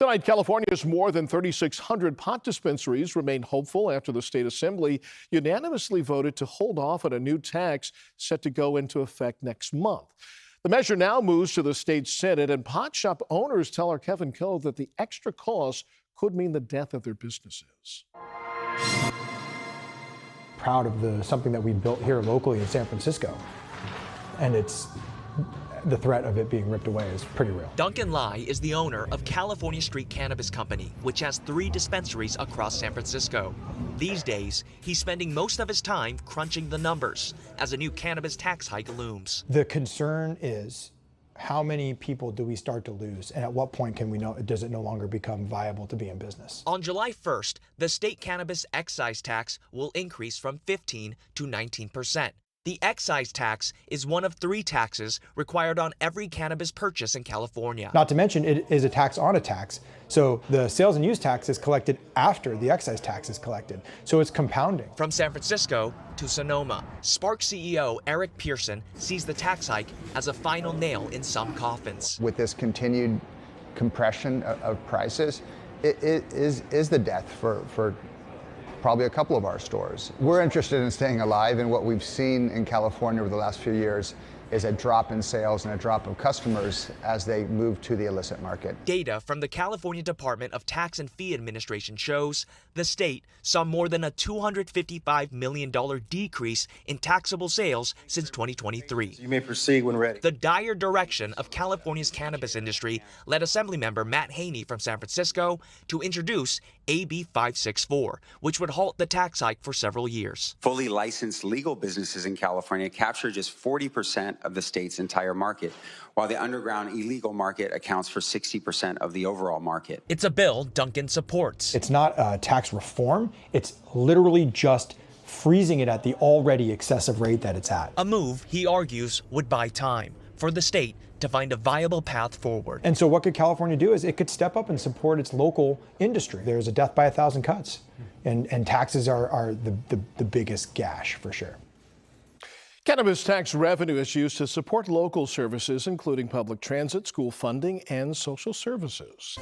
Tonight, California's more than 3,600 pot dispensaries remain hopeful after the state assembly unanimously voted to hold off on a new tax set to go into effect next month. The measure now moves to the state Senate, and pot shop owners tell our Kevin Coe that the extra cost could mean the death of their businesses. Proud of something that we built here locally in San Francisco, and the threat of it being ripped away is pretty real. Duncan Lai is the owner of California Street Cannabis Company, which has 3 dispensaries across San Francisco. These days, he's spending most of his time crunching the numbers as a new cannabis tax hike looms. The concern is, how many people do we start to lose, and at what point can we know, does it no longer become viable to be in business? On July 1st, the state cannabis excise tax will increase from 15 to 19%. The excise tax is one of 3 taxes required on every cannabis purchase in California. Not to mention, it is a tax on a tax. So the sales and use tax is collected after the excise tax is collected. So it's compounding. From San Francisco to Sonoma, Spark CEO Eric Pearson sees the tax hike as a final nail in some coffins. With this continued compression of prices, it is the death for probably a couple of our stores. We're interested in staying alive, and what we've seen in California over the last few years is a drop in sales and a drop of customers as they move to the illicit market. Data from the California Department of Tax and Fee Administration shows the state saw more than a $255 million decrease in taxable sales since 2023. You may proceed when ready. The dire direction of California's cannabis industry led Assemblymember Matt Haney from San Francisco to introduce AB 564, which would halt the tax hike for several years. Fully licensed legal businesses in California capture just 40% of the state's entire market, while the underground illegal market accounts for 60% of the overall market. It's a bill Duncan supports. It's not a tax reform. It's literally just freezing it at the already excessive rate that it's at. A move, he argues, would buy time for the state to find a viable path forward. And so what could California do is it could step up and support its local industry. There's a death by 1,000 cuts, and taxes are the biggest gash for sure. Cannabis tax revenue is used to support local services, including public transit, school funding, and social services.